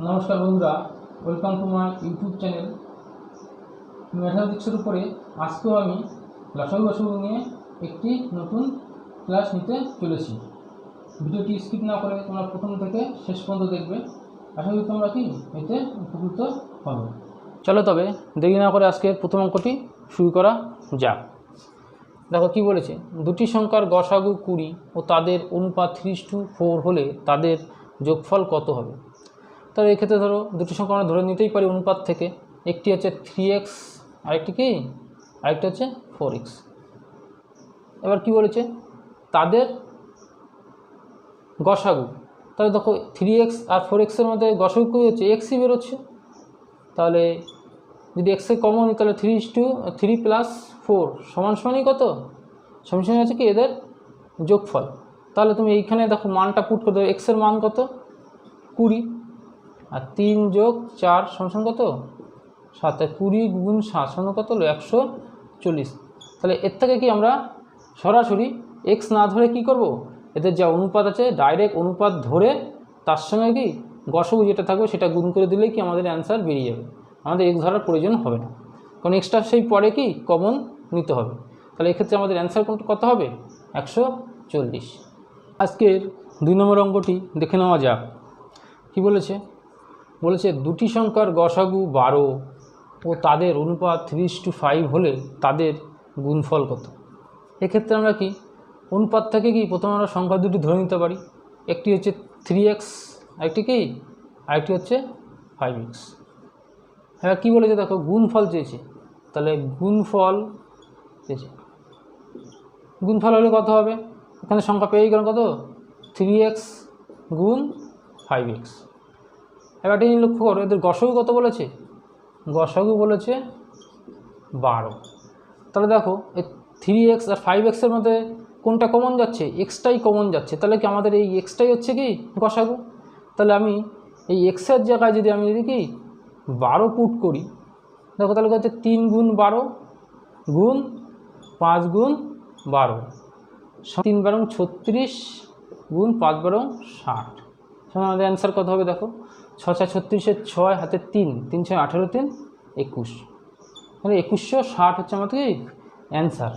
নমস্কার বন্ধুরা, welcome to my YouTube channel ম্যাথামেটিক্সের উপরে। আজকেও আমি লসাগু গসাগু নিয়ে একটি নতুন ক্লাস নিতে চলেছি। ভিডিওটি স্কিপ না করে তোমরা প্রথম থেকে শেষ পর্যন্ত দেখবে। আশা করি তোমরা কি এতে উপকৃত হবে। চলো তবে দেরি না করে আজকের প্রথম অঙ্কটি শুরু করা যাক। দেখো কি বলেছে, দুটি সংখ্যার গসাগু 20 ও তাদের অনুপাত 3:4 হলে তাদের যোগফল কত হবে। তাহলে এক্ষেত্রে ধরো দুটি সংখ্যা আমরা ধরে নিতেই পারি অনুপাত থেকে। একটি হচ্ছে 3x, আরেকটি কি, আরেকটি হচ্ছে 4x। এবার কি বলেছে, তাদের গসাগু। তাহলে দেখো 3x আর 4xের মধ্যে গসাগু কী হচ্ছে, এক্সই বেরোচ্ছে। তাহলে যদি এক্সে কমন নিই তাহলে 3 + 4 সমানই কত, সমান হচ্ছে কি এদের যোগফল। তাহলে তুমি এইখানে দেখো মানটা পুট করে দেবে। এক্সের মান কত, 20, আর 3 + 4 সমান কত, 7। 20 × 7 সমান কত হলো 140। তাহলে এর থেকে কি আমরা সরাসরি এক্স না ধরে কি করব, এদের যা অনুপাত আছে ডাইরেক্ট অনুপাত ধরে তার সঙ্গে কি গসাগু যেটা থাকবে সেটা গুণ করে দিলেই কি আমাদের অ্যান্সার বেরিয়ে যাবে। আমাদের এক্স ধরার প্রয়োজন হবে না, কারণ এক্সট্রা সেই পরে কি কমন নিতে হবে। তাহলে এক্ষেত্রে আমাদের অ্যান্সার কত হবে, 140। আজকের 2 নম্বর অঙ্কটি দেখে নেওয়া যাক। কি বলেছে, বলেছে দুটি সংখ্যার গসাগু 12 ও তাদের অনুপাত 3:5 হলে তাদের গুণফল কত। এক্ষেত্রে আমরা কি অনুপাত থেকে কি প্রথমে আমরা সংখ্যা দুটি ধরে নিতে পারি। একটি হচ্ছে 3x, আরেকটি কি, আরেকটি হচ্ছে 5x। এবার কী বলেছে দেখো, গুণফল চেয়েছে। তাহলে গুণফল চেয়েছে, গুণফল হলে কত হবে, এখানে সংখ্যা পেয়ে গেল কত, 3x × 5x। এবার এই লক্ষ্য করো এদের গসাগু কত বলেছে, গসাগু বলেছে 12। তাহলে দেখো এই 3x আর 5xের মধ্যে কোনটা কমন যাচ্ছে, এক্সটাই কমন যাচ্ছে। তাহলে কি আমাদের এই এক্সটাই হচ্ছে কি গসাগু। তাহলে আমি এই এক্সের জায়গায় যদি আমি কি 12 পুট করি, দেখো তাহলে হচ্ছে 3 × 12 × 5 × 12, 3 × 36 × 5 × 60। আমাদের অ্যান্সার কত হবে দেখো, 6 × 36, 6 হাতে 3, 3 × 6 18, 3 21। তাহলে 2160 হচ্ছে আমাদের কি অ্যান্সার।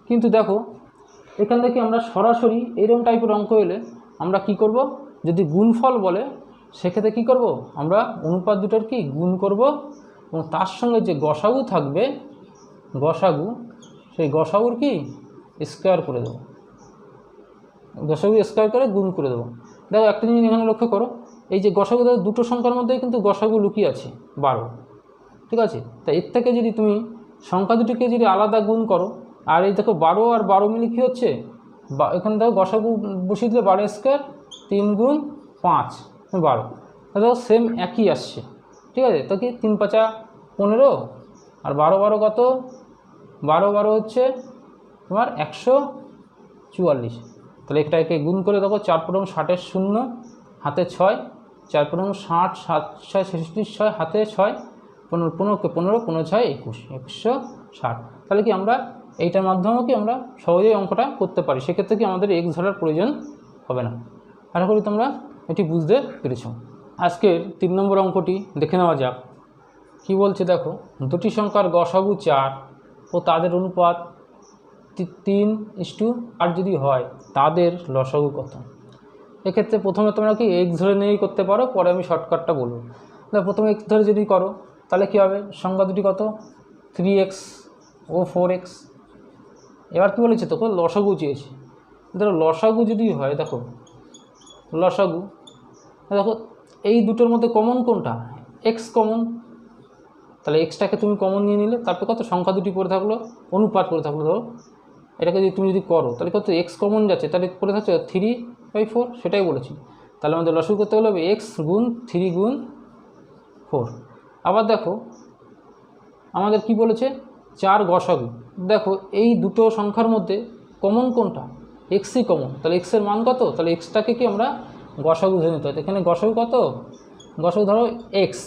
কিন্তু দেখো এখান থেকে আমরা সরাসরি এরকম টাইপের অঙ্ক এলে আমরা কি করব, যদি গুণফল বলে সেক্ষেত্রে কি করব, আমরা অনুপাত দুটোর কি গুণ করব এবং তার সঙ্গে যে গসাগু থাকবে, গসাগু, সেই গসাগুর কি স্কোয়ার করে দেবো, গসাগু স্কোয়ার করে গুণ করে দেবো। দেখো একটা জিনিস এখানে লক্ষ্য করো, এই যে গসাগু দুটো সংখ্যার মধ্যে কিন্তু গসাগু লুকিয়ে আছে 12, ঠিক আছে। তাই এর থেকে যদি তুমি সংখ্যা দুটিকে যদি আলাদা গুণ করো, আর এই দেখো 12 আর 12 মিলে কী হচ্ছে, এখানে দেখো গসাগু বসিয়ে দিলে 12² 3 × 5 12, দেখো সেম একই আসছে, ঠিক আছে। তো কি 3 × 5 = 15, আর 12 12 কত, 12 12 হচ্ছে তোমার 144। তাহলে এটাকে গুণ করে দেখো 4 × 60 0 হাতে 6, 4 × 60 7 6 66 6 হাতে 6, 15 15 15 15 6 21 2160। তাহলে কি আমরা এইটার মাধ্যমেও কি আমরা সহজেই অঙ্কটা করতে পারি। সেক্ষেত্রে কি আমাদের এক্স ধরার প্রয়োজন হবে না। আশা করি তোমরা এটি বুঝতে পেরেছ। আজকের 3 নম্বর অঙ্কটি দেখে নেওয়া যাক। কি বলছে দেখো, দুটি সংখ্যার গসাগু 4 ও তাদের অনুপাত 3:8 যদি হয় তাদের লসাগু কত। এক্ষেত্রে প্রথমে তোমরা কি এক্স ধরে নিয়েই করতে পারো, পরে আমি শর্টকাটটা বলবো। তাহলে প্রথমে এক্স ধরে যদি করো তাহলে কী হবে, সংখ্যা দুটি কত, 3x ও 4x। এবার কী বলেছে, তোকে লসাগু চেয়েছে। ধরো লসাগু যদি হয়, দেখো লসাগু, দেখো এই দুটোর মধ্যে কমন কোনটা, এক্স কমন। তাহলে এক্সটাকে তুমি কমন নিয়ে নিলে, তারপরে কত সংখ্যা দুটি পড়ে থাকলো, অনুপাত পড়ে থাকলো। ধরো এটাকে যদি তুমি করো তাহলে কত এক্স কমন যাচ্ছে, তাহলে পড়ে থাকছে 3/4, সেটাই বলেছি। তাহলে আমাদের লসাগু করতে হলে x × 3 × 4। আবার দেখো আমাদের কি বলেছে, 4 গসাগু। দেখো এই দুটো সংখ্যার মধ্যে কমন কোনটা, এক্সই কমন। তাহলে এক্সের মান কত, তাহলে এক্সটাকে কি আমরা গসাগু ধরে নিতে হয়। এখানে গসাগু কত, গসাগু ধরো এক্স,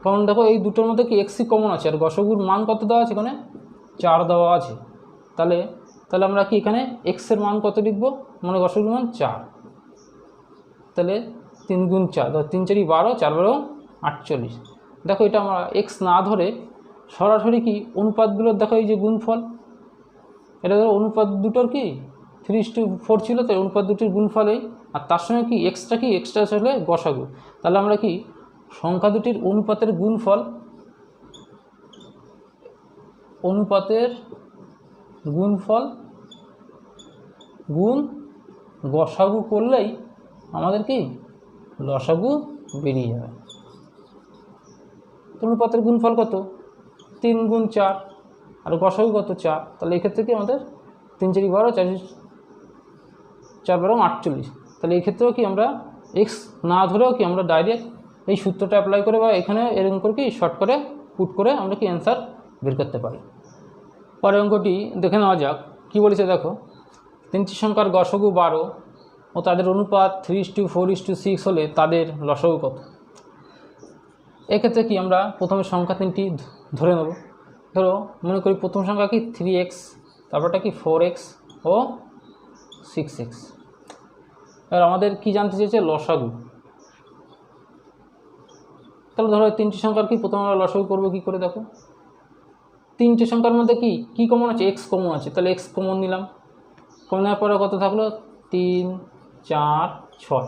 কারণ দেখো এই দুটোর মধ্যে কি এক্সই কমন আছে, আর গসাগুর মান কত দেওয়া আছে, এখানে 4 দেওয়া আছে। তাহলে আমরা কি এখানে এক্সের মান কত লিখব, মানে গসাগুর মান 4। তাহলে 3 গুণ 4, 3 4 12, 4 12 48। দেখো এটা আমরা এক্স না ধরে সরাসরি কি অনুপাতগুলোর দেখো এই যে গুণফল, এটা ধরো অনুপাত দুটোর কি 3:4 ছিল, তাই অনুপাত দুটির গুণফল এই, আর তার সঙ্গে কি এক্সট্রা আসলে গসাগু। তাহলে আমরা কি সংখ্যা দুটির অনুপাতের গুণফল, গুণ গসাগু করলেই আমাদের কি লসাগু বেরিয়ে যাবে। অনুপাতের গুণফল কত? 3 গুণ 4, আর গসাগু কত? 4। তাহলে এক্ষেত্রে কি আমাদের 3 4 12, 4 12 48। তাহলে এই ক্ষেত্রেও কি আমরা এক্স না ধরেও কি আমরা ডাইরেক্ট এই সূত্রটা অ্যাপ্লাই করে বা এখানে এরকম করে কি শর্ট করে পুট করে আমরা কি অ্যান্সার বের করতে পারি। পরের অঙ্কটি দেখে নেওয়া যাক। কী বলেছে দেখো, 3টি সংখ্যার গসাগু 12 ও তাদের অনুপাত 3:4:6 হলে তাদের লসাগু কত? এক্ষেত্রে কি আমরা প্রথমে সংখ্যা 3টি ধরে নেব। ধরো মনে করি প্রথম সংখ্যা কি 3x, তারপরটা কি 4x ও 6x। এবার আমাদের কি জানতে চেয়েছে? লসাগু। তাহলে ধরো 3টি সংখ্যার কি প্রথমে আমরা লসাগু করবো কী করে? দেখো 3টে সংখ্যার মধ্যে কি কমন আছে? এক্স কমন আছে, তাহলে এক্স কমন নিলাম। কমন নেওয়ার পরে কত থাকলো? 3 4 6।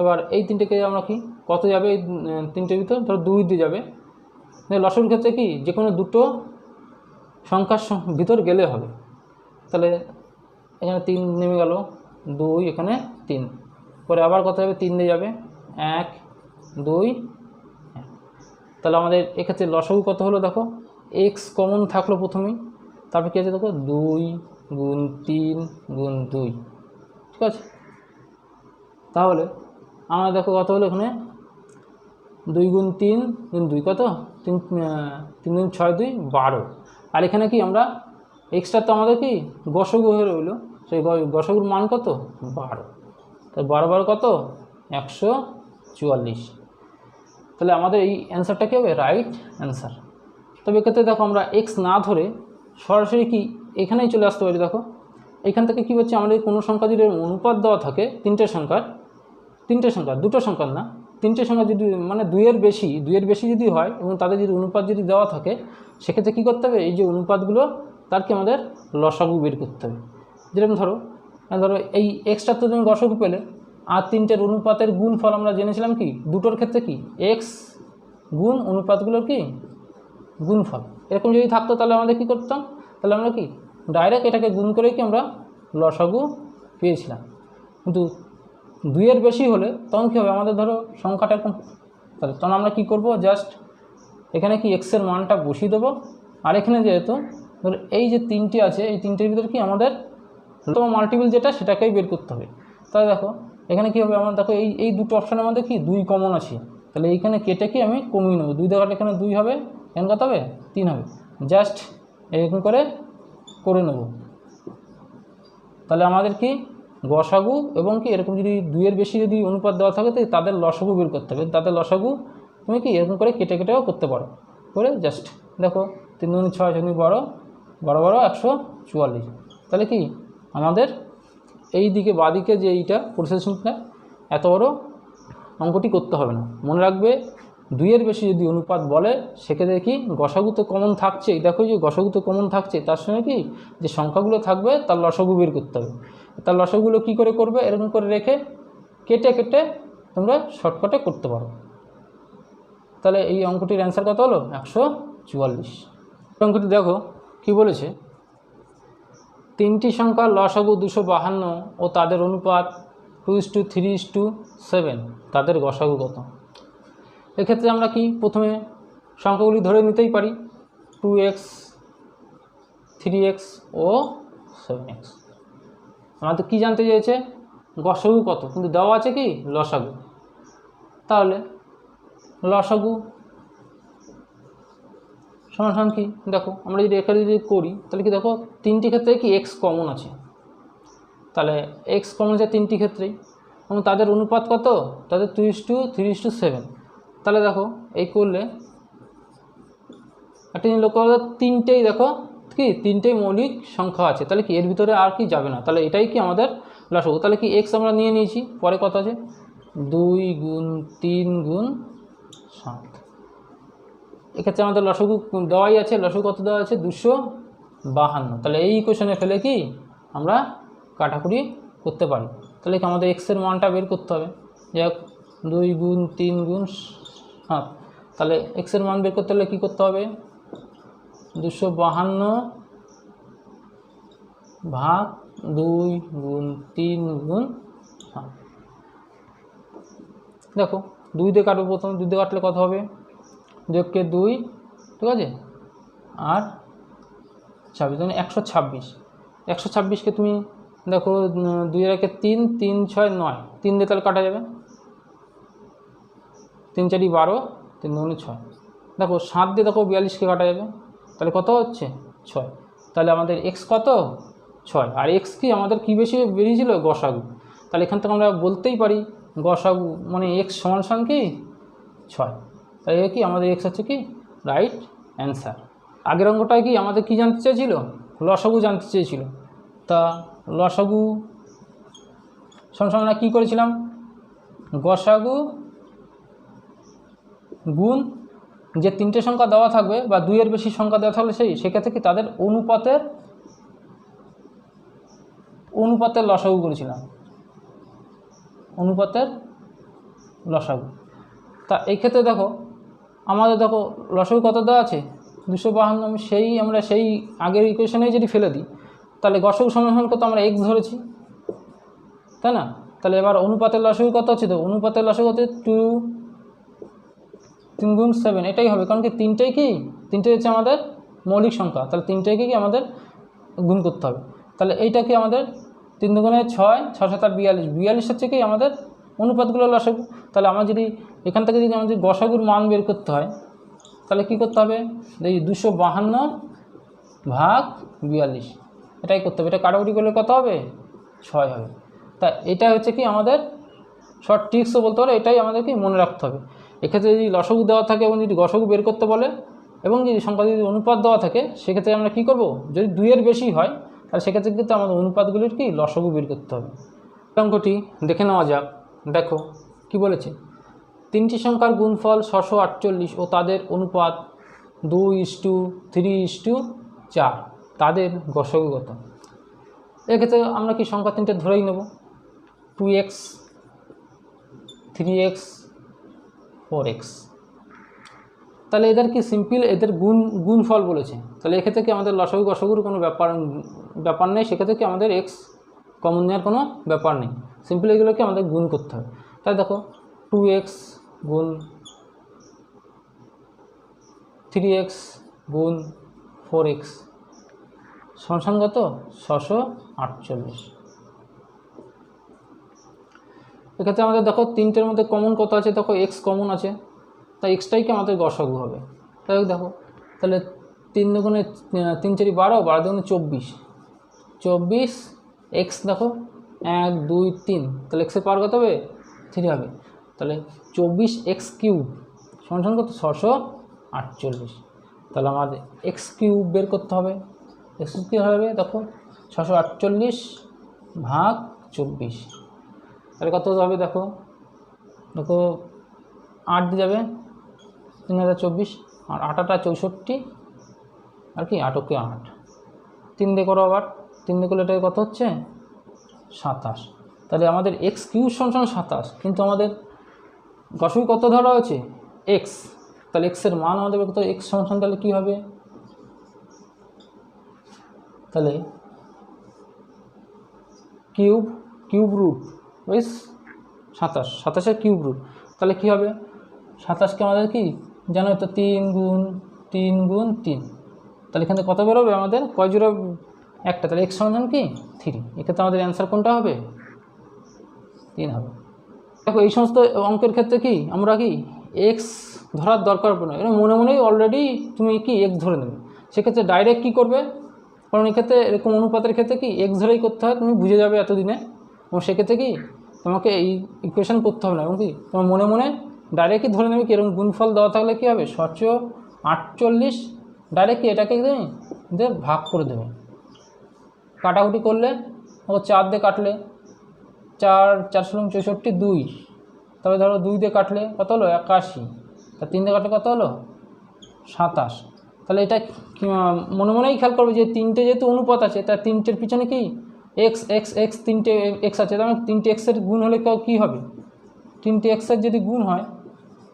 এবার এই 3টেকে আমরা কি কত যাবে? এই 3টের ভিতর ধরো 2 দিয়ে যাবে। লসাগুর ক্ষেত্রে কি যে কোনো দুটো সংখ্যার ভিতর গেলে হবে। তাহলে এখানে 3 নেমে গেল, 2 এখানে 3, পরে আবার কত যাবে? 3 দিয়ে যাবে, 1 2 1। তাহলে আমাদের এক্ষেত্রে লসাগু কত হলো? দেখো এক্স কমন থাকলো প্রথমেই, তারপর কী আছে দেখো 2 গুণ 3 গুণ 2, ঠিক আছে। তাহলে আমরা দেখো কত হলো এখানে 2 গুণ 3 গুণ 2 কত? 3 গুণ 6 2 12। আর এখানে কি আমরা এক্সট্রা তো আমাদের কি গসাগু হয়ে রইলো, সেই গসাগুর মান কত? 12। তাই 12 12 কত? 144। তাহলে আমাদের এই অ্যান্সারটা কী হবে? Right answer. তবে এক্ষেত্রে দেখো আমরা এক্স না ধরে সরাসরি কি এখানেই চলে আসতে পারি। দেখো এখান থেকে কী হচ্ছে, আমাদের কোনো সংখ্যা যদি অনুপাত দেওয়া থাকে, তিনটে সংখ্যা, দুটো সংখ্যার না, 3টে সংখ্যা যদি মানে 2-এর বেশি যদি হয় এবং তাদের যদি অনুপাত যদি দেওয়া থাকে, সেক্ষেত্রে কী করতে হবে? এই যে অনুপাতগুলো তার কি আমাদের লসাগু বের করতে হবে। যেরকম ধরো এই এক্সটার তো তুমি গসাগু পেলে, আর 3টের অনুপাতের গুণফল আমরা জেনেছিলাম কি দুটোর ক্ষেত্রে কি এক্স গুণ অনুপাতগুলোর কি গুণফল। এরকম যদি থাকতো তাহলে আমাদের কী করতাম? তাহলে আমরা কি ডাইরেক্ট এটাকে গুণ করে কি আমরা লসাগু পেয়েছিলাম। কিন্তু 2-এর বেশি হলে তখন কী হবে? আমাদের ধরো সংখ্যাটা এরকম, তাহলে তখন আমরা কী করব? জাস্ট এখানে কি এক্সের মানটা বসিয়ে দেবো, আর এখানে যেহেতু ধরো এই যে 3টে আছে, এই 3টের ভিতরে কি আমাদের মাল্টিপল যেটা সেটাকেই বের করতে হবে। তাহলে দেখো এখানে কী হবে? আমার দেখো এই দুটো অপশানের মধ্যে কি 2 কমন আছে, তাহলে এইখানে কেটে কি আমি কমিয়ে নেবো। 2 দেখালে এখানে 2 হবে, এখানে কত হবে? 3 হবে। জাস্ট এরকম করে নেব। তাহলে আমাদের কি গসাগু এবং কি এরকম যদি 2-এর বেশি যদি অনুপাত দেওয়া থাকে তো তাদের লসাগু বের করতে হবে। তাদের লসাগু তুমি কি এরকম করে কেটেও করতে পারো, করে জাস্ট দেখো 3 2 6 6 12 12 12 144। তাহলে কি আমাদের এই দিকে বাঁদিকে যে এইটা প্রসেসিংটা এত বড় অঙ্কটি করতে হবে না। মনে রাখবে 2-এর বেশি যদি অনুপাত বলে সেক্ষেত্রে কি গসাগু তো কমন থাকছেই। দেখো যে গসাগু তো কমন থাকছে, তার সঙ্গে কি যে সংখ্যাগুলো থাকবে তার লসাগু বের করতে হবে। তার লসাগুলো কী করে করবে? এরকম করে রেখে কেটে তোমরা শর্টকাটে করতে পারো। তাহলে এই অঙ্কটির অ্যান্সার কত হলো? 144। অঙ্কটি দেখো কি বলেছে, 3টি সংখ্যার লসাগু 252 ও তাদের অনুপাত 2:3:7, তাদের গসাগু কত? এক্ষেত্রে আমরা কি প্রথমে সংখ্যাগুলি ধরে নিতেই পারি, 2x 3x ও 7x। আমাদের কি জানতে চেয়েছে? গসাগু কত, কিন্তু দেওয়া আছে কি লসাগু। তাহলে লসাগু সমান কি? দেখো আমরা যদি এখানে যদি করি তাহলে কি দেখো 3টি ক্ষেত্রে কি এক্স কমন আছে, তাহলে এক্স কমন আছে 3টি ক্ষেত্রেই, এবং তাদের অনুপাত কত? তাদের 2:3:7। তাহলে দেখো এই করলে একটা জিনিস লক্ষ্য করো, 3টেই দেখো কি 3টেই মৌলিক সংখ্যা আছে, তাহলে কি এর ভিতরে আর কি যাবে না, তাহলে এটাই কি আমাদের লসাগু। তাহলে কি এক্স আমরা নিয়ে নিয়েছি, পরে কত আছে 2 গুণ 3 গুণ 7। এক্ষেত্রে আমাদের লসাগু দেওয়াই আছে, লসাগু কত দেওয়া আছে 252। তাহলে এই ইকুয়েশনে ফেলে কি আমরা কাটাকুটি করতে পারি। তাহলে কি আমাদের এক্সের মানটা বের করতে হবে, যাই 2 গুণ 3 গুণ 7। তাহলে এক্সের মান বের করতে হলে কী করতে হবে, 252 ভাগ 2 গুণ 3 গুণ 7। দেখো 2 দিয়ে কাটবো, প্রথমে 2 দিয়ে কাটলে কত হবে, যোগকে 2, ঠিক আছে, আর 26, মানে 126। 126কে তুমি দেখো 2 এর 3, 3 6 9, 3 দিয়ে তাহলে কাটা যাবে, 3 4 12, 3 2 6। দেখো 7 দিয়ে দেখো 42কে কাটা যাবে, তাহলে কত হচ্ছে 6। তাহলে আমাদের এক্স কত 6, আর এক্স কি আমাদের কী বেশি বেরিয়েছিল গসাগু। তাহলে এখান থেকে আমরা বলতেই পারি গসাগু মানে এক্স সমান সমান কি 6। তাই কি আমাদের এক্স হচ্ছে কি রাইট অ্যান্সার। আগের অঙ্কটায় কি আমাদের কি জানতে চেয়েছিল, লসাগু জানতে চেয়েছিল। তা লসাগু সমান আমরা কী করেছিলাম, গসাগু গুণ যে 3টে সংখ্যা দেওয়া থাকবে বা 2 এর বেশি সংখ্যা দেওয়া থাকলে সেক্ষেত্রে কি তাদের অনুপাতের লসাগু করেছিলাম, অনুপাতের লসাগু। তা এই ক্ষেত্রে দেখো আমাদের দেখো লসাগু কত দেওয়া আছে 252। আমরা সেই আগের ইকুয়েশনে যদি ফেলে দিই তাহলে গসাগু সমান কত আমরা এক্স ধরেছি, তাই না। তাহলে এবার অনুপাতের লসাগু কত হচ্ছে, তো অনুপাতের লসাগু হচ্ছে 2 3 গুণ 7, এটাই হবে, কারণ কি তিনটে হচ্ছে আমাদের মৌলিক সংখ্যা। তাহলে তিনটেকে কি আমাদের গুণ করতে হবে। তাহলে এইটা কি আমাদের 3 দুগুণে 6, 6 7 42, 42 হচ্ছে কি আমাদের অনুপাতগুলো লসাগু। তাহলে আমরা যদি এখান থেকে যদি আমাদের গসাগুর মান বের করতে হয় তাহলে কি করতে হবে, এই 252 ভাগ 42 এটাই করতে হবে। এটা কাটাকুটি করলে কত হবে 6 হবে। তা এটা হচ্ছে কি আমাদের শর্ট ট্রিক্সও বলতে পারে, এটাই আমাদের কি মনে রাখতে হবে। এক্ষেত্রে যদি লসাগু দেওয়া থাকে এবং যদি গসাগু বের করতে বলে এবং যদি সংখ্যা যদি অনুপাত দেওয়া থাকে সেক্ষেত্রে আমরা কি করব, যদি 2 এর বেশি হয় তাহলে সেক্ষেত্রে কিন্তু আমাদের অনুপাতগুলির কি লসাগু বের করতে হবে। অঙ্কটি দেখে নেওয়া যাক। দেখো কি বলেছে, 3টি সংখ্যার গুণফল 648 ও তাদের অনুপাত 2:3:4, তাদের গসাগু কত। এক্ষেত্রে আমরা কি সংখ্যা 3টে ধরেই নেব, 2x 3x 4x। তাহলে এদের কি সিম্পল, এদের গুণফল বলেছে। তাহলে এক্ষেত্রে কি আমাদের লসাগু গসাগুর কোনো ব্যাপার নেই, সেক্ষেত্রে কি আমাদের এক্স কমন নেওয়ার কোনো ব্যাপার নেই। সিম্পল এগুলোকে আমাদের গুণ করতে হবে। তাই দেখো 2x গুণ 3x গুণ 4x সমান কত 648। এক্ষেত্রে আমাদের দেখো 3টের মধ্যে কমন কত আছে, দেখো এক্স কমন আছে, তাই এক্সটাই কি আমাদের গসাগু হবে। তাই দেখো তাহলে 3 দুগুণে 3 4 12, 12 দুগুণে 24, 24 এক্স দেখো 1 2 3, তাহলে এক্সের পাওয়ার কত হবে 3 হবে। তাহলে 24x কিউব সমান কত 648। তাহলে আমাদের এক্স কিউব বের করতে হবে। এক্স কী হবে দেখো 648 ভাগ 24, তাহলে কত হবে দেখো 8 দিয়ে যাবে 3024, আর 8 8 64, আর কি 8 কে 8, 3 দিয়ে করো আবার, 3 দিয়ে করলে এটা কত হচ্ছে 27। তাহলে আমাদের এক্স কিউব সমান 27, কিন্তু আমাদের গসাগু কত ধরা হয়েছে এক্স। তাহলে এক্সের মান আমাদের কত, এক্স সমান তাহলে কী হবে, তাহলে কিউব রুট ওই 27 কিউব রুট। তাহলে কী হবে 27কে আমাদের কি জানো তো 3 গুণ 3 গুণ 3, তাহলে এখানে কত বেরোবে আমাদের কয় জোড়া একটা, তাহলে এক্স সমান কি 3। এক্ষেত্রে আমাদের অ্যান্সার কোনটা হবে 3 হবে। দেখো এই সমস্ত অঙ্কের ক্ষেত্রে কি আমরা কি এক্স ধরার দরকার পড়ে না, এটা মনে মনেই অলরেডি তুমি কি এক্স ধরে নেবে। সেক্ষেত্রে ডাইরেক্ট কী করবে, কারণ এক্ষেত্রে এরকম অনুপাতের ক্ষেত্রে কি এক্স ধরেই করতে হয়, তুমি বুঝে যাবে এতদিনে। এবং সেক্ষেত্রে কি তোমাকে এই ইকুয়েশন করতে হবে না, এবং কি তোমার মনে মনে ডাইরেক্টই ধরে নেবে কি এরকম গুণফল দেওয়া থাকলে কী হবে 648, ডাইরেক্ট কি এটাকে তুমি ভাগ করে দেবে। কাটাকুটি করলে ও 4 দিয়ে কাটলে 4 4 64 2, তবে ধরো 2 দিয়ে কাটলে কত হলো 81, তা 3 দিয়ে কাটলে কত হলো 27। তাহলে এটা মনে মনেই খেয়াল করবে যে 3টে যেহেতু অনুপাত আছে, তার 3টের পিছনে কি এক্স এক্স এক্স 3টে এক্স আছে, তার মানে 3টে এক্সের গুণ হলে কী হবে, 3টে এক্সের যদি গুণ হয়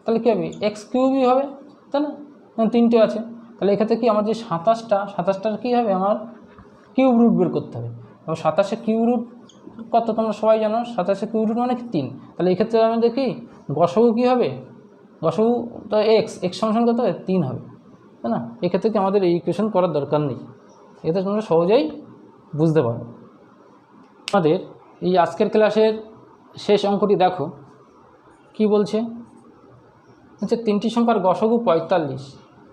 তাহলে কী হবে এক্স কিউবই হবে, তাই না? 3টে আছে, তাহলে এক্ষেত্রে কি আমার যে 27টার কী হবে আমার কিউব রুট বের করতে হবে। এবং 27 কিউব রুট কত তোমরা সবাই জানো, 27 কিউব রুট মানে 3। তাহলে এক্ষেত্রে আমাদের কি গসগু কী হবে, গসগু তো এক্স সমান কত হবে 3 হবে, তাই না? এক্ষেত্রে কি আমাদের এই ইকুয়েশন করার দরকার নেই, এক্ষেত্রে তোমরা সহজেই বুঝতে পারো। আমাদের এই আজকের ক্লাসের শেষ অঙ্কটি দেখো কি বলছে, হচ্ছে 3টি সংখ্যার গসগু 45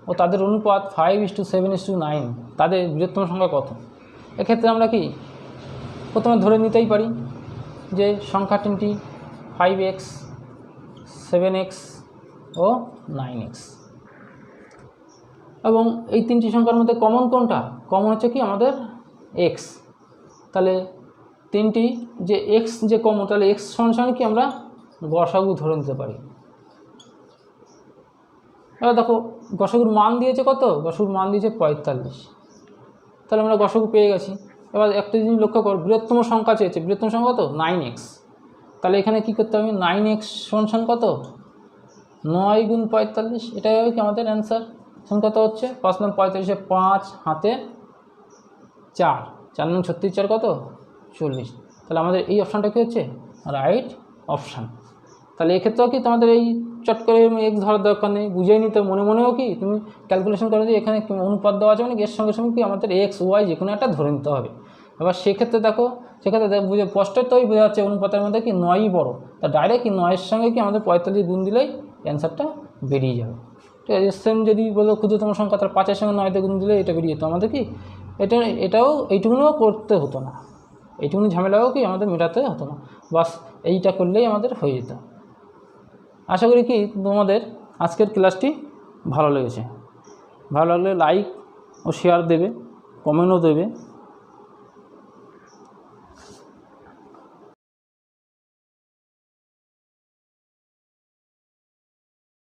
ও তাদের অনুপাত 5:7:9, তাদের বৃহত্তম সংখ্যা কত? এক্ষেত্রে আমরা কি প্রথমে ধরে নিতেই পারি যে সংখ্যা 3টি 5x, 7x ও 9x, এবং এই 3টি সংখ্যার মধ্যে কমন কোনটা, কমন হচ্ছে কি আমাদের x। তাহলে 3টি যে x যে কমন, তাহলে x সমান কি আমরা গসাগু ধরে নিতে পারি। এবার দেখো গসাগুর মান দিয়েছে কত, গসাগুর মান দিয়েছে 45, তাহলে আমরা গসাগু পেয়ে গেছি। এবার একটা জিনিস লক্ষ্য কর, বৃহত্তম সংখ্যা চেয়েছে, বৃহত্তম সংখ্যা কত 9x, তাহলে এখানে কি করতে হবে 9x সমান কত 9 গুণ 45, এটাই হবে কি আমাদের অ্যান্সার। সমান কত হচ্ছে 5 9 45, 5 হাতে 4, 4 9 36, 4 কত 40। তাহলে আমাদের এই অপশানটা কী হচ্ছে রাইট অপশান। তাহলে এক্ষেত্রেও কি তোমাদের এই চট করে এক্স ধরার দরকার নেই, বুঝেই নিতে মনে মনেও কি তুমি ক্যালকুলেশন করে যে এখানে অনুপাত দেওয়া আছে মানে এর সঙ্গে সঙ্গে কি আমাদের এক্স ওয়াই যে কোনো একটা ধরে নিতে হবে। এবার সেক্ষেত্রে দেখো বুঝে স্পষ্টতই বোঝা যাচ্ছে অনুপাতের মধ্যে কি 9ই বড়, তা ডাইরেক্ট কি 9-এর সঙ্গে কি আমাদের 45 গুণ দিলেই অ্যান্সারটা বেরিয়ে যাবে। ঠিক আছে, সেম যদি বলো ক্ষুদ্রতম সংখ্যা, তার 5-এর সঙ্গে 9 গুণ দিলে এটা বেরিয়ে যেত। আমাদের কি এটাও এইটুকুনিও করতে হতো না, এইটুকুনি ঝামেলাও কি আমাদের মেটাতে হতো না, বাস এইটা করলেই আমাদের হয়ে যেত। আশা করি কি তোমাদের আজকের ক্লাসটি ভালো লেগেছে। ভালো লাগলে লাইক ও শেয়ার দেবে, কমেন্টও দেবে।